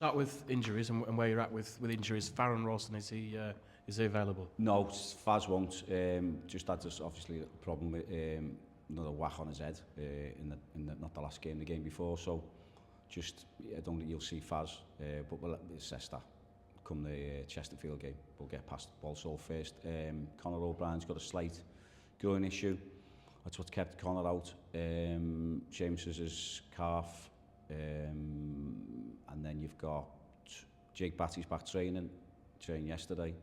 Start with injuries and where you're at with injuries. Farron Rawson, is he available? No, Faz won't. Just had this obviously a problem with another whack on his head in the not the last game, the game before. So just I don't think you'll see Faz, but we'll assess that come the Chesterfield game. We'll get past Walsall first. Conor O'Brien's got a slight groin issue. That's what kept Conor out. James's is calf. And then you've got Jake Batty's back trained yesterday.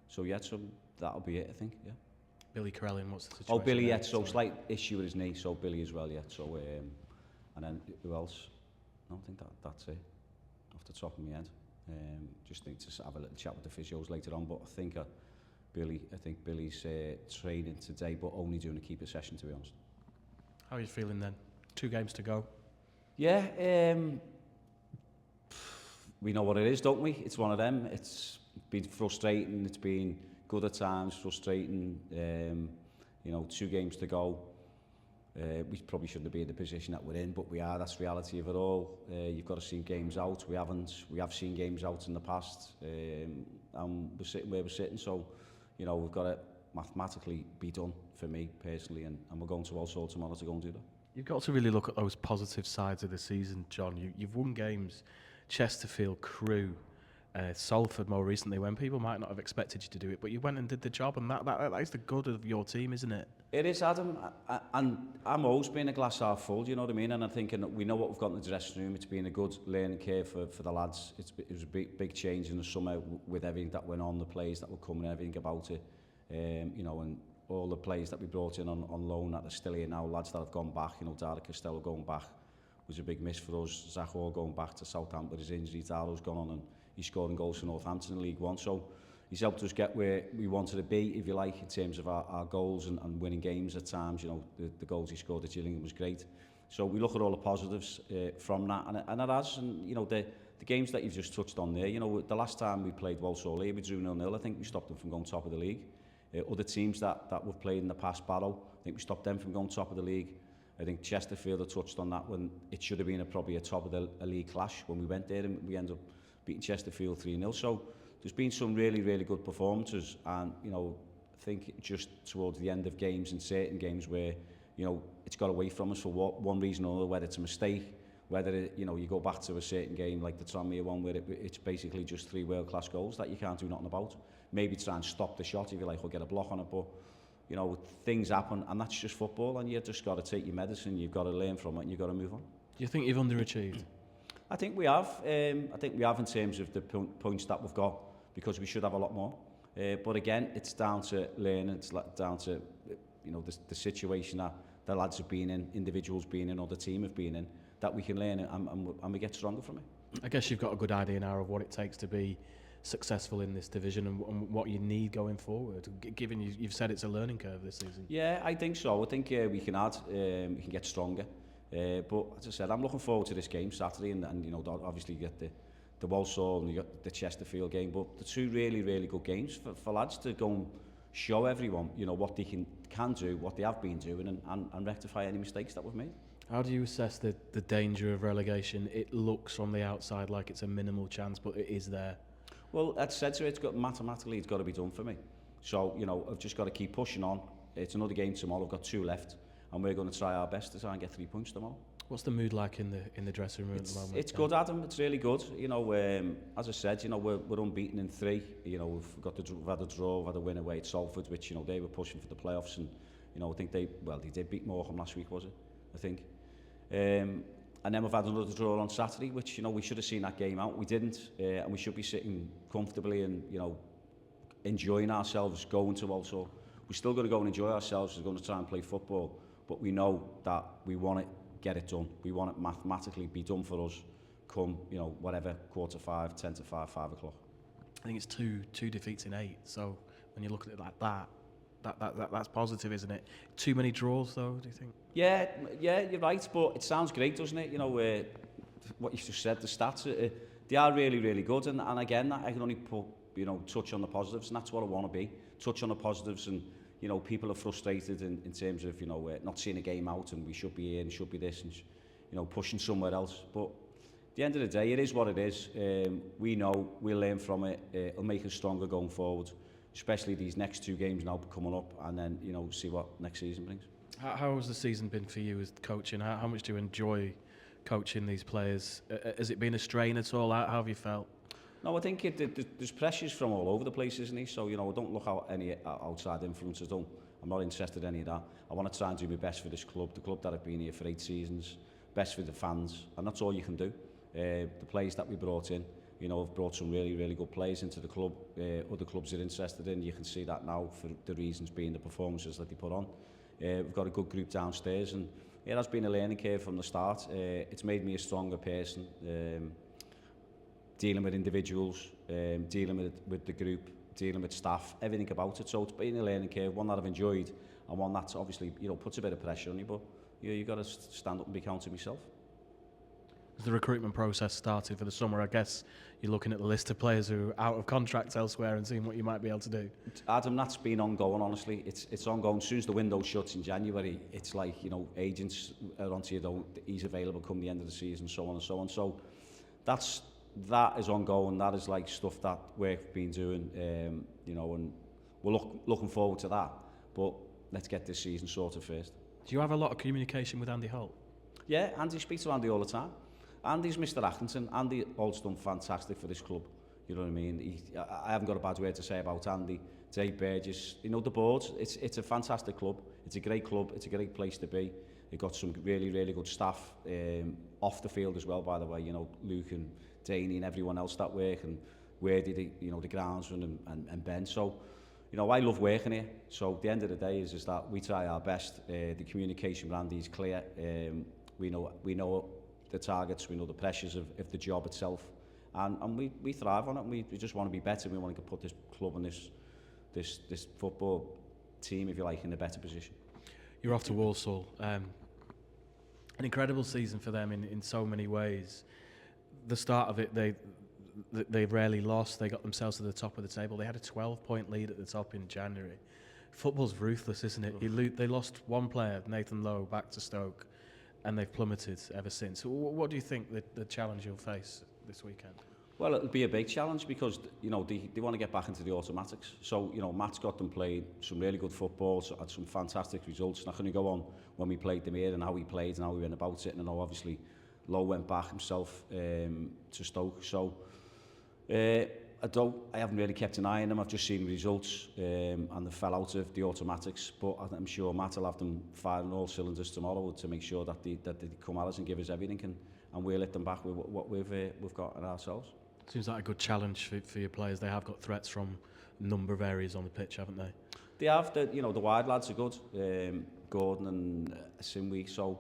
So yeah, so that'll be it, I think, yeah. Billy Corellian, what's the situation? Oh, Billy, yeah, so slight issue with his knee, so Billy as well, yeah. So, and then who else? No, I think that's it, off the top of my head. Just think to have a little chat with the physios later on, but I think Billy's training today, but only doing a keeper session, to be honest. How are you feeling then? 2 games to go. Yeah, we know what it is, don't we? It's one of them. It's been frustrating. It's been good at times, frustrating. 2 games to go. We probably shouldn't be in the position that we're in, but we are. That's the reality of it all. You've got to see games out. We haven't. We have seen games out in the past, and we're sitting where we're sitting. So, we've got to mathematically be done for me personally, and we're going to Walsall tomorrow to go and do that. You've got to really look at those positive sides of the season, John. You've won games, Chesterfield, Crewe, Salford more recently, when people might not have expected you to do it, but you went and did the job, and that is the good of your team, isn't it? It is, Adam, and I'm always been a glass half full, you know what I mean? And I'm thinking we know what we've got in the dressing room. It's been a good learning curve for the lads. It was a big change in the summer with everything that went on, the players that were coming, everything about it, and all the players that we brought in on loan that are still here now, lads that have gone back, Dara Costello going back was a big miss for us. Zach Orr going back to Southampton with his injury. Daro's gone on and he's scoring goals for Northampton in League One. So he's helped us get where we wanted to be, if you like, in terms of our goals and winning games at times. The goals he scored at Gillingham was great. So we look at all the positives from that, and it has. And the games that you've just touched on there, the last time we played Walsall here, we drew 0-0. I think we stopped them from going top of the league. Other teams that we've played in the past, Barrow, I think we stopped them from going top of the league. I think Chesterfield have touched on that when it should have been probably a top of the league clash when we went there, and we ended up beating Chesterfield 3-0. So there's been some really, really good performances, and I think just towards the end of games and certain games where it's got away from us for one reason or another, whether it's a mistake, whether you go back to a certain game like the Tranmere one where it's basically just 3 world-class goals that you can't do nothing about. Maybe try and stop the shot if you like, or get a block on it, but things happen, and that's just football, and you've just got to take your medicine, you've got to learn from it, and you've got to move on. Do you think you've underachieved? I think we have. I think we have in terms of the points that we've got, because we should have a lot more. But again, it's down to learning, it's down to the situation that the lads have been in, individuals been in, or the team have been in, that we can learn, and we get stronger from it. I guess you've got a good idea now of what it takes to be successful in this division and what you need going forward, given you've said it's a learning curve this season. Yeah, I think so. I think we can add, we can get stronger. But as I said, I'm looking forward to this game Saturday, and obviously you get the Walsall and you got the Chesterfield game, but the 2 really, really good games for lads to go and show everyone, what they can do, what they have been doing, and rectify any mistakes that we've made. How do you assess the danger of relegation? It looks from the outside like it's a minimal chance, but it is there. Well, as I said, so mathematically it's got to be done for me. So, I've just got to keep pushing on. It's another game tomorrow. I've got 2 left, and we're going to try our best to try and get 3 points tomorrow. What's the mood like in the dressing room at the moment? It's good, Adam. It's really good. As I said, we're unbeaten in 3. We've had a draw, we've had a win away at Salford, which they were pushing for the playoffs, and I think they did beat Morecambe last week, was it? I think. And then we've had another draw on Saturday, which we should have seen that game out. We didn't, and we should be sitting comfortably and enjoying ourselves going to Walsall. We're still going to go and enjoy ourselves. We're going to try and play football, but we know that we want to get it done. We want it mathematically be done for us. Come, whatever, 4:45, 10 to 5, 5 o'clock. I think it's two defeats in 8. So when you look at it like that, that's positive, isn't it? Too many draws, though, do you think? Yeah, you're right, but it sounds great, doesn't it? What you just said, the stats, they are really, really good, and again, I can only put, touch on the positives, and that's what I want to be. Touch on the positives, and, people are frustrated in terms of, not seeing a game out, and we should be here, and should be this, and, pushing somewhere else, but the end of the day, it is what it is. We know we'll learn from it. It'll make us stronger going forward, especially these next 2 games now coming up, and then see what next season brings. How has the season been for you as coaching? How much do you enjoy coaching these players? Has it been a strain at all? How have you felt? No, I think there's pressures from all over the place, isn't it? So, I don't look at any outside influences. I'm not interested in any of that. I want to try and do my best for this club, the club that I've been here for 8 seasons, best for the fans, and that's all you can do. The players that we brought in, have brought some really, really good players into the club. Other clubs are interested in. You can see that now for the reasons being the performances that they put on. We've got a good group downstairs, and it has been a learning curve from the start. It's made me a stronger person. Dealing with individuals, dealing with the group, dealing with staff, everything about it. So it's been a learning curve, one that I've enjoyed, and one that's obviously, puts a bit of pressure on you, but you got to stand up and be counted myself. As the recruitment process started for the summer, I guess you're looking at the list of players who are out of contract elsewhere and seeing what you might be able to do. Adam, that's been ongoing, honestly. It's ongoing. As soon as the window shuts in January, it's like, agents are onto you, he's available come the end of the season, so on and so on. So that is ongoing. That is like stuff that we've been doing, and we're looking forward to that. But let's get this season sorted first. Do you have a lot of communication with Andy Holt? Yeah, Andy speaks to Andy all the time. Andy's Mr. Accrington. Andy Holt's done fantastic for this club. You know what I mean? I haven't got a bad word to say about Andy. Dave Burgess, the board. It's a fantastic club. It's a great club. It's a great place to be. They've got some really, really good staff off the field as well, by the way. Luke and Danny and everyone else that work, and Wordy, the groundsman and Ben. So, I love working here. So at the end of the day is that we try our best. The communication with Andy is clear. We know the targets, we know the pressures of the job itself, and we thrive on it. We just want to be better. We want to put this club and this football team, if you like, in a better position. You're off to Walsall. An incredible season for them in so many ways. The start of it, they rarely lost. They got themselves to the top of the table. They had a 12-point lead at the top in January. Football's ruthless, isn't it? They lost one player, Nathan Lowe, back to Stoke, and they've plummeted ever since. What do you think the challenge you'll face this weekend? Well, it'll be a big challenge because, they want to get back into the automatics. So, Matt's got them playing some really good football, so had some fantastic results. Not going to go on when we played them here and how we played and how we went about it. And I know, obviously, Lowe went back himself to Stoke. So, I haven't really kept an eye on them. I've just seen the results and they fell out of the automatics. But I'm sure Matt will have them firing all cylinders tomorrow to make sure that they come at us and give us everything, and we'll let them back with what we've got in ourselves. Seems like a good challenge for your players. They have got threats from a number of areas on the pitch, haven't they? They have. The wide lads are good. Gordon and Simwe. So,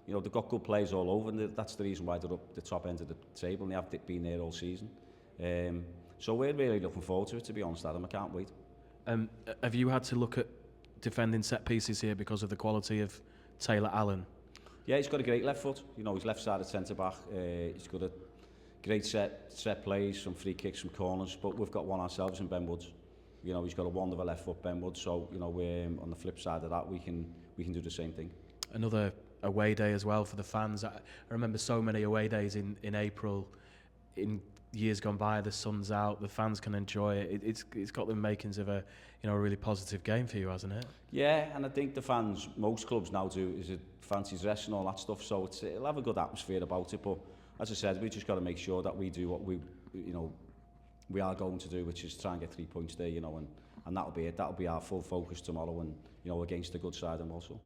they've got good players all over, and that's the reason why they're up the top end of the table, and they have been there all season. So we're really looking forward to it, to be honest, Adam. I can't wait. Have you had to look at defending set pieces here because of the quality of Taylor Allen? Yeah, he's got a great left foot. He's left-sided centre-back. He's got a great set plays, some free kicks, some corners, but we've got one ourselves in Ben Woods. He's got a wonderful left foot, Ben Woods, so, we're on the flip side of that, we can do the same thing. Another away day as well for the fans. I remember so many away days in April, in years gone by. The sun's out, the fans can enjoy it. It's got the makings of a really positive game for you, hasn't it? Yeah, and I think the fans, most clubs now do, is it fancy dress and all that stuff, so it'll have a good atmosphere about it. But as I said, we just got to make sure that we do what we are going to do, which is try and get 3 points there, and that'll be it. That'll be our full focus tomorrow, and against a good side in Walsall.